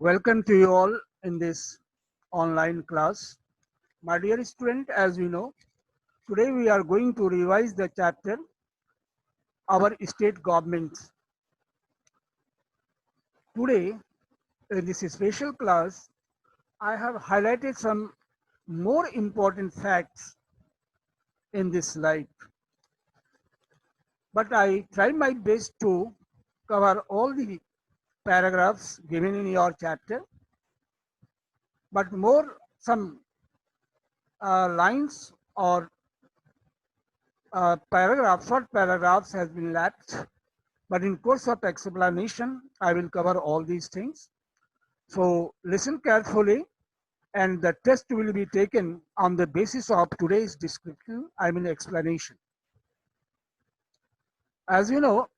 Welcome to you all in this online class. My dear student, as you know, today we are going to revise the chapter Our State Governments. Today, in this special class, I have highlighted some more important facts in this slide. But I try my best to cover all the paragraphs given in your chapter, but more some lines or short paragraphs has been left, but in course of explanation, I will cover all these things. So listen carefully, and the test will be taken on the basis of today's description, explanation. As you know,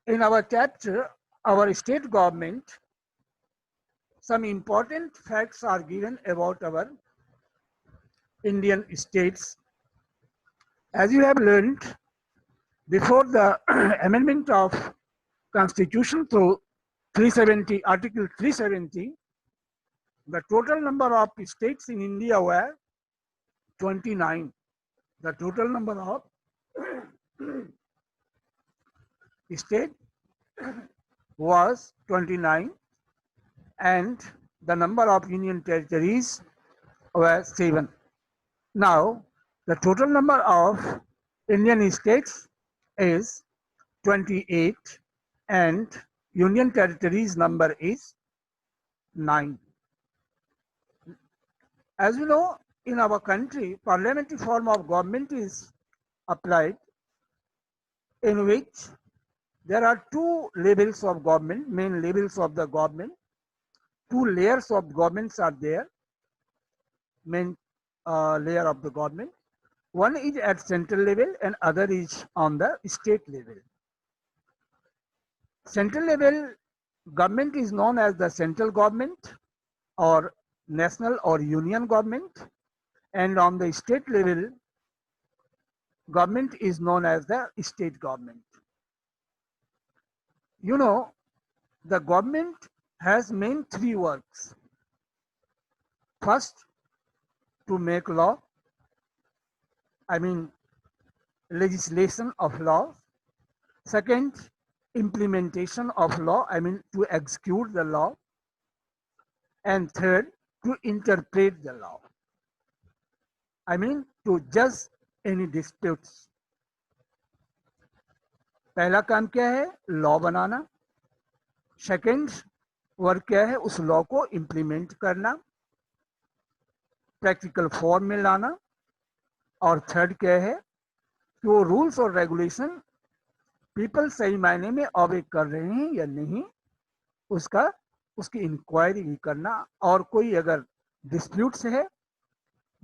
in our chapter, our state government, some important facts are given about our Indian states. As you have learned, before the amendment of Constitution through 370, Article 370, the total number of states in India were 29. The total number of states was 29, and the number of union territories were 7. Now, the total number of Indian states is 28, and union territories number is 9. As you know, in our country, parliamentary form of government is applied, in which there are two levels of government, main levels of the government. Two layers of governments are there, main layer of the government. One is at central level and other is on the state level. Central level government is known as the central government or national or union government, and on the state level government is known as the state government. You know, the government has main three works. First, to make law, legislation of law. Second, implementation of law, to execute the law. And third, to interpret the law. To judge any disputes. पहला काम क्या है? Law बनाना. Second work क्या है? उस law को implement करना, practical form में लाना. और थर्ड क्या है? कि वो रूल्स और रेगुलेशन पीपल सही मायने में ऑब्े कर रहे हैं या नहीं, उसकी इंक्वायरी भी करना. और कोई अगर डिस्प्यूट्स है,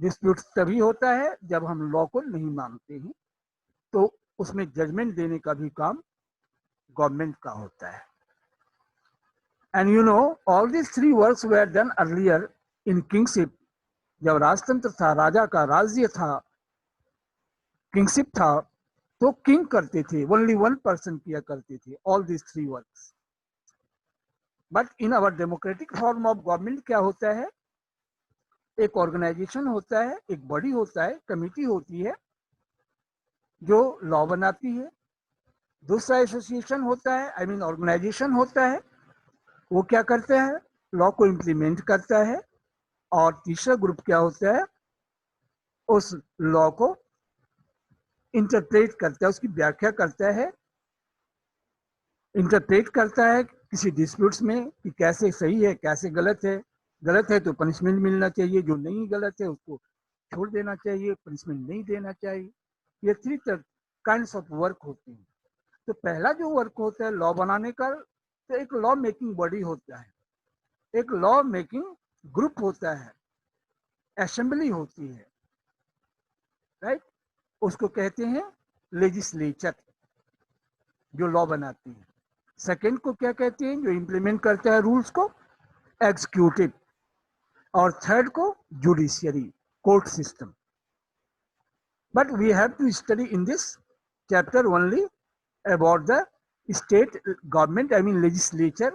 डिस्प्यूट तभी होता है जब हम लॉ को नहीं मानते हैं, तो उसमें जजमेंट देने का भी काम गवर्नमेंट का होता है. And you know, all this three works were done earlier in kingship. जब राजतंत्र था, राजा का राज्य था, किंगशिप था, तो किंग करते थे, ओनली वन पर्सन किया करते थे all this three works. But in our democratic form of government क्या होता है? एक ऑर्गेनाइजेशन होता है, एक बॉडी होता है, कमिटी होती है जो लॉ बनाती है. दूसरा एसोसिएशन होता है, ऑर्गेनाइजेशन होता है, वो क्या करता है? लॉ को इम्प्लीमेंट करता है. और तीसरा ग्रुप क्या होता है? उस लॉ को इंटरप्रेट करता है, उसकी व्याख्या करता है, इंटरप्रेट करता है किसी डिस्प्यूट्स में कि कैसे सही है, कैसे गलत है. गलत है तो पनिशमेंट मिलना चाहिए, जो नहीं गलत है उसको छोड़ देना चाहिए, पनिशमेंट नहीं देना चाहिए. ये थ्री काइंड्स ऑफ वर्क होते हैं. तो पहला जो वर्क होता है लॉ बनाने का, तो एक लॉ मेकिंग बॉडी होता है, एक लॉ मेकिंग ग्रुप होता है, असेंबली होती है, राइट. उसको कहते हैं लेजिस्लेचर, जो लॉ बनाती है. सेकंड को क्या कहते हैं? जो इंप्लीमेंट करता है रूल्स को, एग्जीक्यूटिव. और थर्ड को judiciary, court system. But we have to study in this chapter only about the state government, legislature,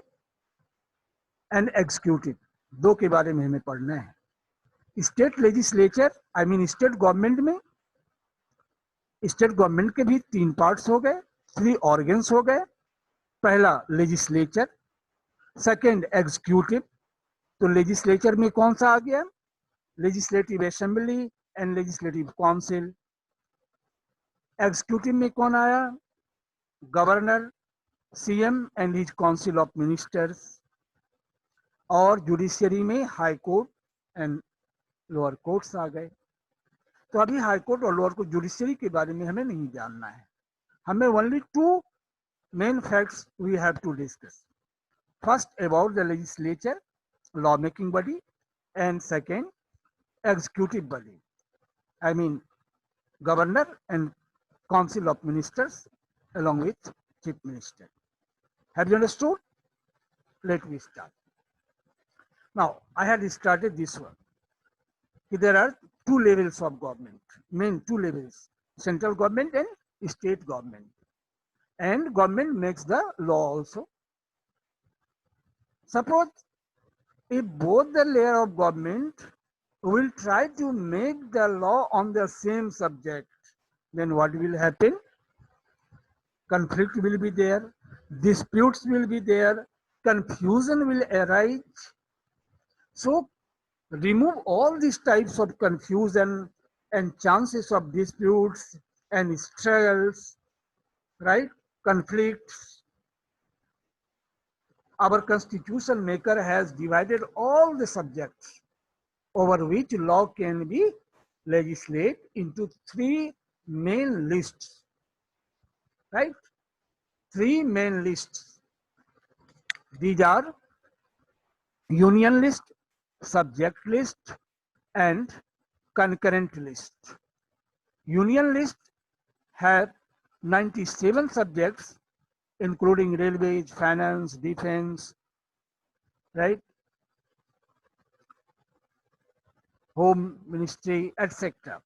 and executive, दो के बारे में हमें पढ़ना है। State legislature I mean state government में, स्टेट गवर्नमेंट के भी तीन पार्ट्स हो गए, थ्री ऑर्गन्स हो गए। पहला लेजिस्लेचर, सेकंड एग्जीक्यूटिव। तो लेजिस्लेचर में कौन सा आ गया? Legislative assembly and legislative council. Executive में कौन आया? Governor, CM and his council of ministers. और जुडिशियरी में high court and lower courts आ गए। तो अभी हाई कोर्ट और लोअर कोर्ट जुडिशियरी के बारे में हमें नहीं जानना है, हमें only two main facts we have to discuss. First about the legislature, law making body, and second executive body, I mean governor and council of ministers along with chief minister. Have you understood? Let me start. Now I had started this one. There are two levels of government, main two levels, central government and state government, and government makes the law also. Suppose if both the layer of government will try to make the law on the same subject, then what will happen? Conflict will be there, disputes will be there, confusion will arise. So remove all these types of confusion and chances of disputes and struggles, right? Conflicts. Our constitution maker has divided all the subjects over which law can be legislated into three main lists, right? Three main lists. These are union list, subject list, and concurrent list. Union list have 97 subjects, including railways, finance, defense, right? Home Ministry, etc.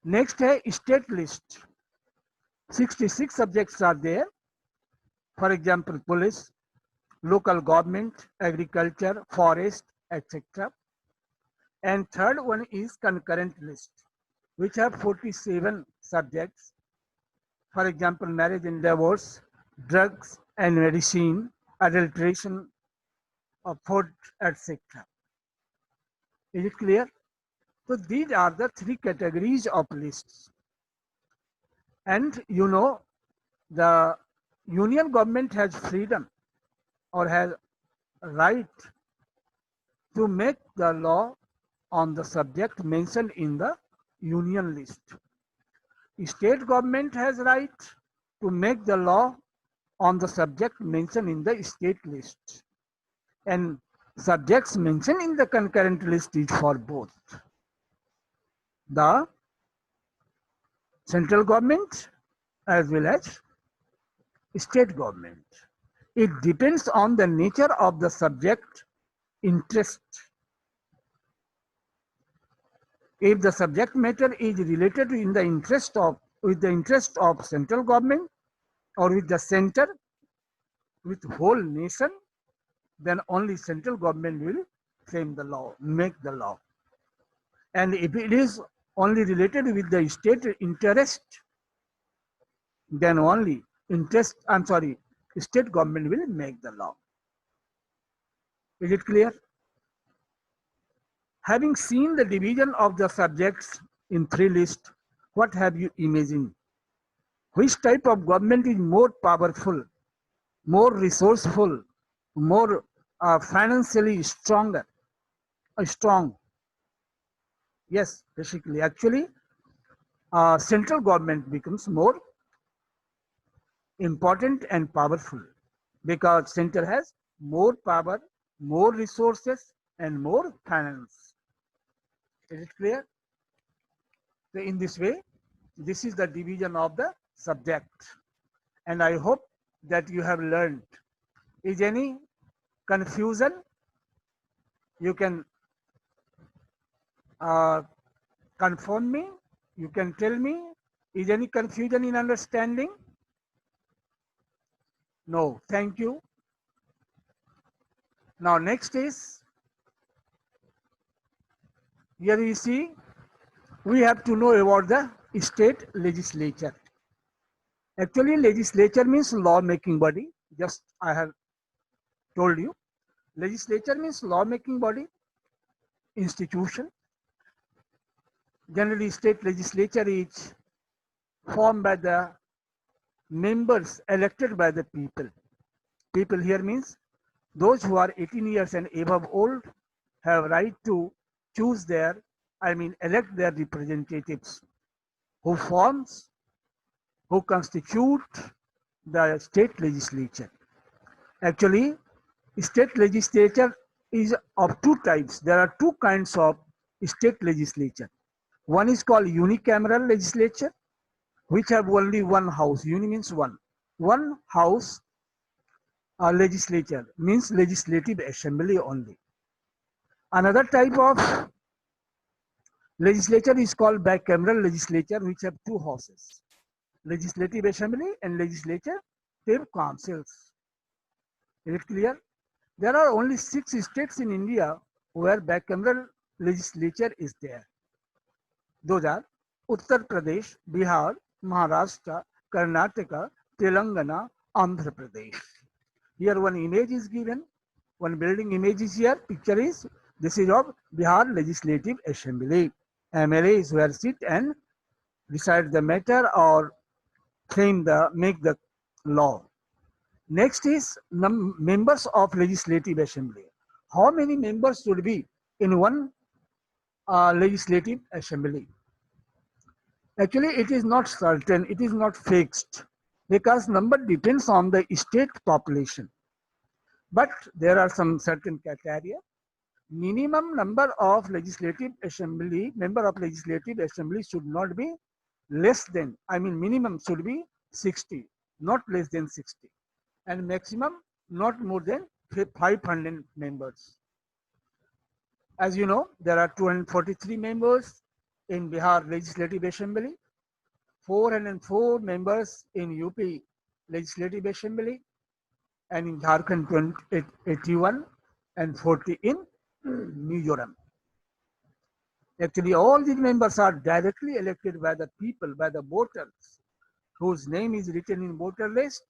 Next है state list. 66 subjects are there. For example, police, local government, agriculture, forest, etc. And third one is concurrent list, which have 47 subjects. For example, marriage and divorce, drugs and medicine, adulteration of food, etc. Is it clear? So these are the three categories of lists. And you know, the union government has freedom or has right to make the law on the subject mentioned in the union list. State government has right to make the law on the subject mentioned in the state list. And subjects mentioned in the concurrent list is for both the central government as well as state government. It depends on the nature of the subject interest. If the subject matter is related in the interest of with the interest of central government or with the center, with whole nation, then only central government will frame the law, make the law. And if it is only related with the state interest, then only state government will make the law. Is it clear? Having seen the division of the subjects in three lists, what have you imagined? Which type of government is more powerful, more resourceful, more financially strong? Yes, basically, actually, central government becomes more important and powerful because center has more power, more resources, and more finance. Is it clear? So in this way, this is the division of the subject. And I hope that you have learned. Is any confusion? You can confirm me. You can tell me. Is any confusion in understanding? No. Thank you. Now next is, here you see, we have to know about the state legislature. Actually, legislature means law making body. Just I have told you. Legislature means law making body, institution. Generally, state legislature is formed by the members elected by the people. People here means those who are 18 years and above old have right to choose their, elect their representatives who forms, who constitute the state legislature. Actually, state legislature is of two types. There are two kinds of state legislature. One is called unicameral legislature, which have only one house. Uni means one. One house legislature means legislative assembly only. Another type of legislature is called bicameral legislature, which have two houses, legislative assembly and legislative councils. Is it clear? There are only 6 states in India where bicameral legislature is there. Those are Uttar Pradesh, Bihar, Maharashtra, Karnataka, Telangana, Andhra Pradesh. Here one image is given, one building image is here, picture is, this is of Bihar Legislative Assembly. MLA is where sit and decide the matter or make the law. Next is members of Legislative Assembly. How many members should be in one Legislative Assembly? Actually, it is not certain, it is not fixed, because number depends on the state population. But there are some certain criteria. Minimum number of Legislative Assembly, member of Legislative Assembly should not be less than, minimum should be 60, not less than 60. And maximum not more than 500 members. As you know, there are 243 members in Bihar Legislative Assembly, 404 members in UP Legislative Assembly, and in Jharkhand 81 and 40 in Mizoram. Actually, all these members are directly elected by the people, by the voters, whose name is written in voter list.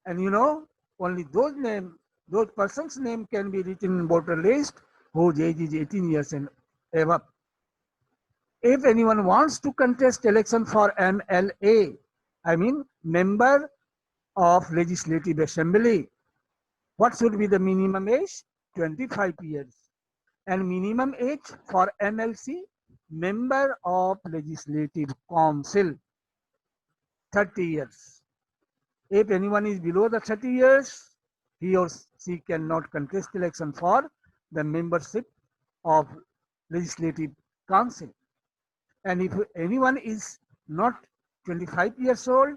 And you know, only those persons' name can be written in voter list whose age is 18 years and above. If anyone wants to contest election for MLA, member of Legislative Assembly, what should be the minimum age? 25 years. And minimum age for MLC, member of Legislative Council, 30 years. If anyone is below the 30 years, he or she cannot contest election for the membership of Legislative Council. And if anyone is not 25 years old,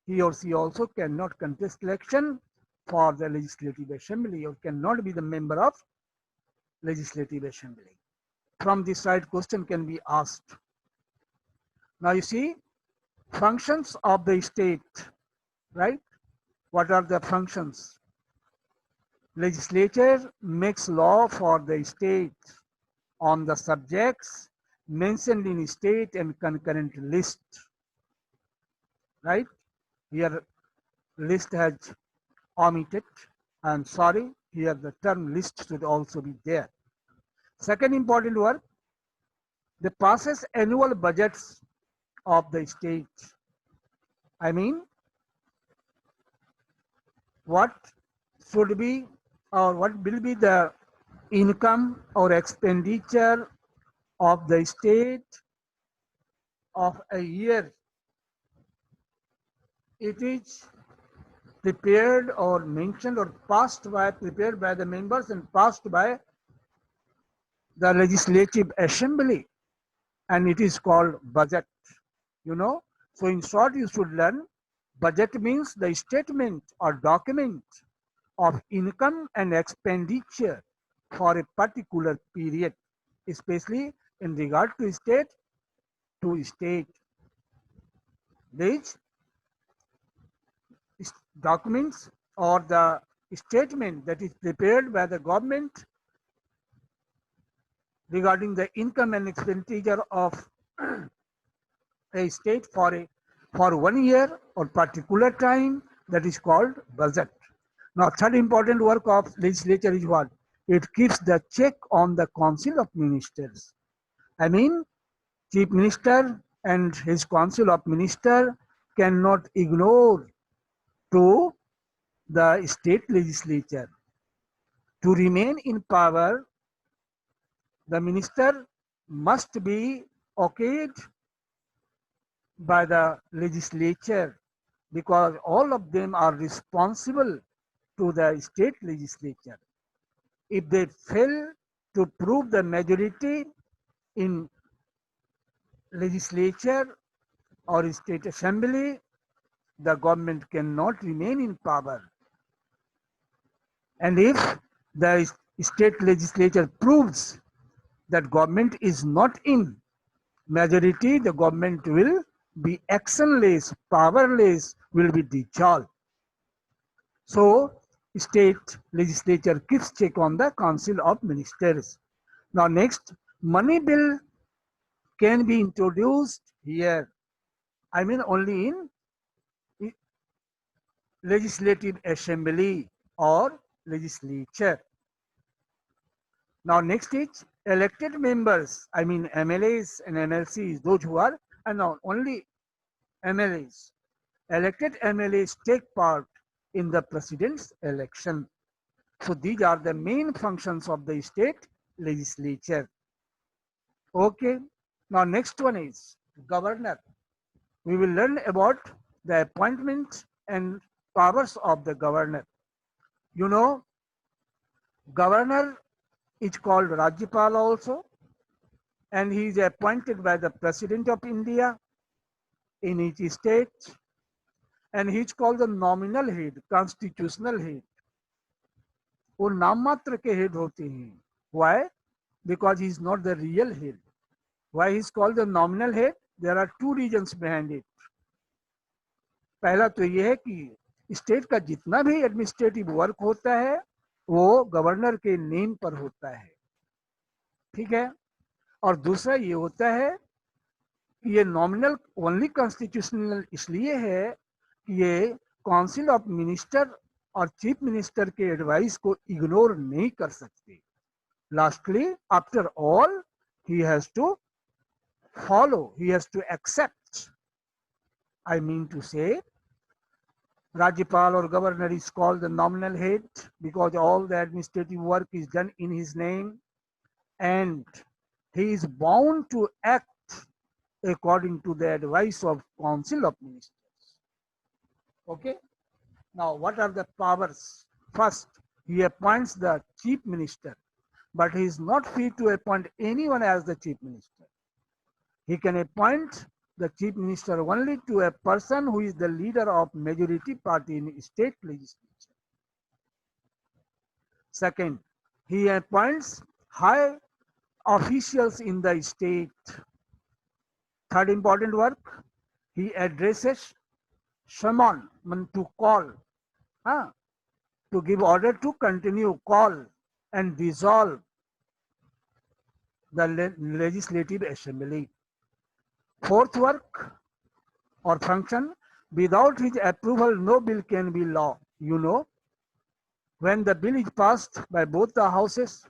he or she also cannot contest election for the Legislative Assembly or cannot be the member of Legislative Assembly. From this side, question can be asked. Now you see, functions of the state, right? What are the functions? Legislature makes law for the state on the subjects mentioned in state and concurrent list, right? Here list has omitted. I'm sorry, here the term list should also be there. Second important word, they passes annual budgets of the state. What should be or what will be the income or expenditure of the state of a year. It is prepared or mentioned or prepared by the members and passed by the Legislative Assembly, and it is called budget. So in short, you should learn budget means the statement or document of income and expenditure for a particular period, especially in regard to state. These documents or the statement that is prepared by the government regarding the income and expenditure of a state for 1 year or particular time, that is called budget. Now, third important work of legislature is what? It keeps the check on the council of ministers. I mean, chief minister and his council of minister cannot ignore to the state legislature. To remain in power, the minister must be okayed by the legislature, because all of them are responsible to the state legislature. If they fail to prove the majority in legislature or state assembly, the government cannot remain in power. And if the state legislature proves that government is not in majority, the government will be actionless, powerless, will be dissolved. So, state legislature keeps check on the council of ministers. Now, next, money bill can be introduced here. I mean, only in legislative assembly or legislature. Now, next is elected members. I mean, MLAs and MLCs, those who are, and now only MLAs. Elected MLAs take part in the president's election. So these are the main functions of the state legislature. Okay. Now next one is governor. We will learn about the appointment and powers of the governor. You know, governor is called Rajyapal also, and he is appointed by the President of India in each state, and he is called the nominal head, constitutional head. वो नाम मात्र के head होते हैं. Why? Because he is not the real head. Why he is called the nominal head? There are two reasons behind it. पहला तो ये है कि स्टेट का जितना भी एडमिनिस्ट्रेटिव वर्क होता है वो गवर्नर के नेम पर होता है, ठीक है. और दूसरा ये होता है कि ये नॉमिनल ओनली कॉन्स्टिट्यूशनल इसलिए है कि ये काउंसिल ऑफ मिनिस्टर और चीफ मिनिस्टर के एडवाइस को इग्नोर नहीं कर सकते. Lastly, after all, he has to follow, he has to accept. I mean to say, Rajyapal or governor is called the nominal head because all the administrative work is done in his name, and he is bound to act according to the advice of council of ministers. Okay. Now, what are the powers? First, he appoints the chief minister, but he is not free to appoint anyone as the chief minister. He can appoint the chief minister only to a person who is the leader of majority party in state legislature. Second, he appoints high officials in the state. Third important work, he addresses someone to call, to give order to continue, call and dissolve the legislative assembly. Fourth work or function, without his approval, no bill can be law. You know, when the bill is passed by both the houses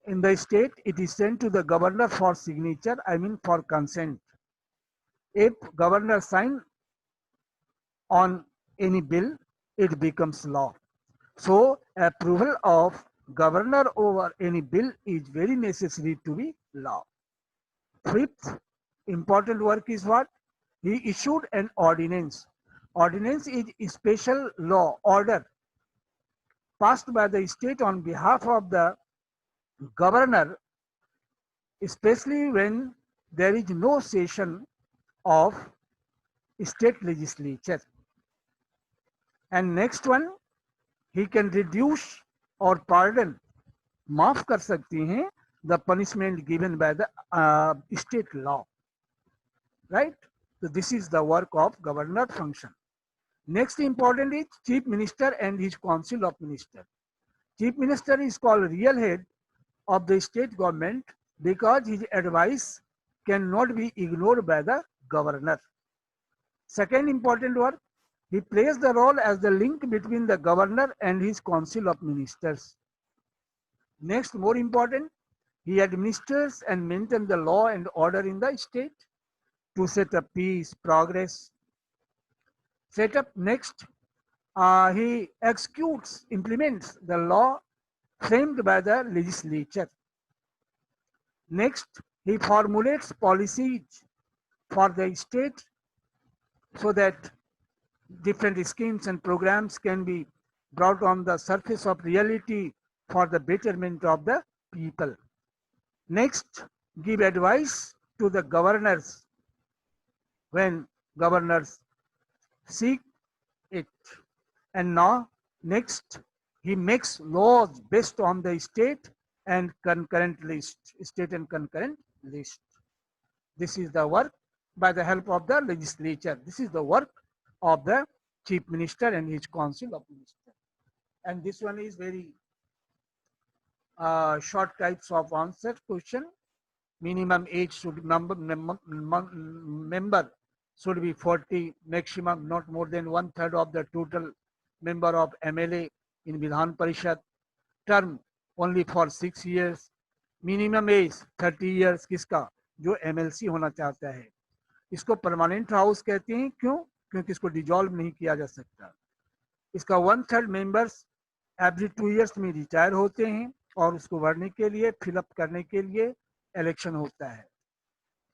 in the state, it is sent to the governor for signature, I mean for consent. If governor signs on any bill, it becomes law. So, approval of governor over any bill is very necessary to be law. Fifth important work is what? He issued an ordinance. Ordinance is a special law, order passed by the state on behalf of the governor, especially when there is no session of state legislature. And next one, he can reduce or pardon, माफ कर सकती हैं, the punishment given by the state law, right? So this is the work of governor function. Next important is Chief Minister and his Council of Ministers. Chief Minister is called real head of the state government because his advice cannot be ignored by the governor. Second important work, he plays the role as the link between the governor and his council of ministers. Next, more important, he administers and maintains the law and order in the state to set up peace, progress. Set up next, he executes, implements the law framed by the legislature. Next, he formulates policies for the state so that different schemes and programs can be brought on the surface of reality for the betterment of the people. Next, give advice to the governors when governors seek it. And now, next, he makes laws based on the state and concurrent list, state and concurrent list. This is the work by the help of the legislature. This is the work of the chief minister and his council of ministers. And this one is very short types of answer question. Minimum age should member should be 40, maximum not more than 1/3 of the total member of MLA in Vidhan Parishad. Term only for 6 years. Minimum age 30 years किसका जो MLC होना चाहता है. इसको permanent house कहते हैं. क्यों? क्योंकि इसको डिजॉल्व नहीं किया जा सकता. इसका 1/3 मेंबर्स एवरी 2 इयर्स में रिटायर होते हैं और उसको भरने के लिए फिलअप करने के लिए इलेक्शन होता है.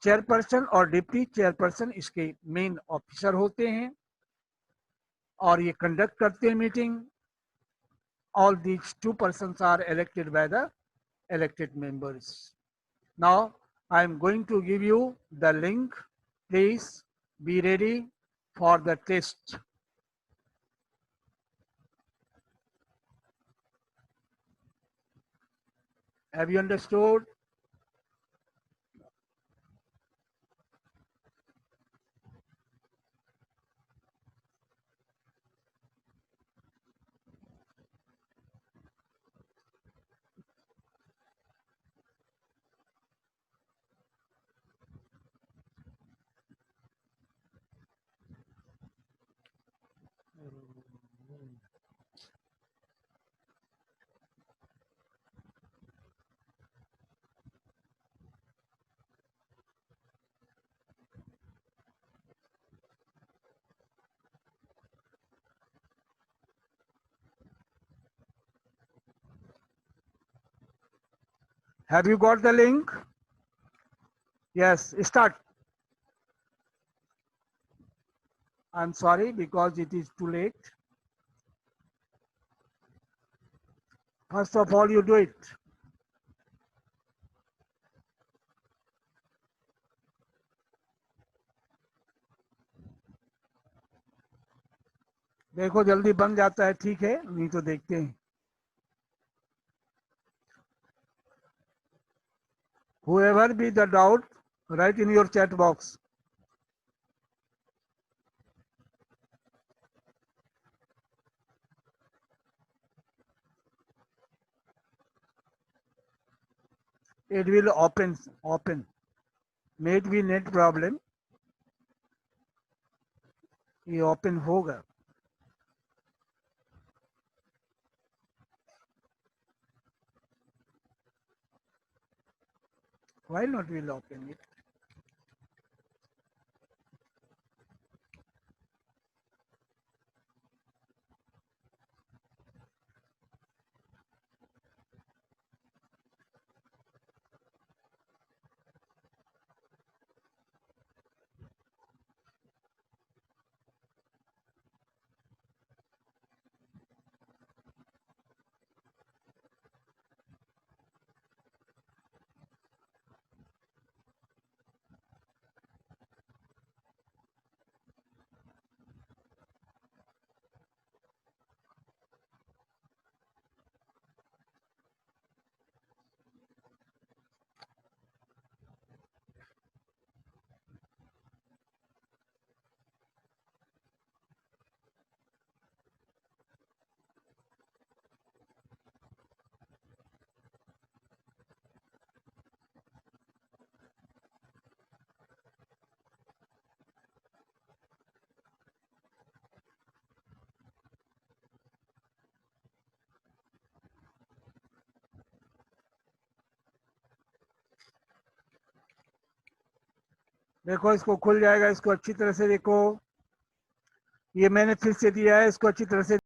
चेयरपर्सन और डिप्टी चेयरपर्सन इसके मेन ऑफिसर होते हैं और ये कंडक्ट करते हैं meeting. All these 2 persons are elected by the elected members. Now I am going to give you the link. Please be ready for the test. Have you understood? Have you got the link? Yes, start. I'm sorry because it is too late. First of all, you do it. देखो जल्दी बन जाता है. ठीक है, नहीं तो देखते हैं. Whoever be the doubt, write in your chat box. It will open. May be net problem. ये open होगा. Why not will open it? देखो इसको खुल जाएगा, इसको अच्छी तरह से देखो, ये मैंने फिर से दिया है, इसको अच्छी तरह से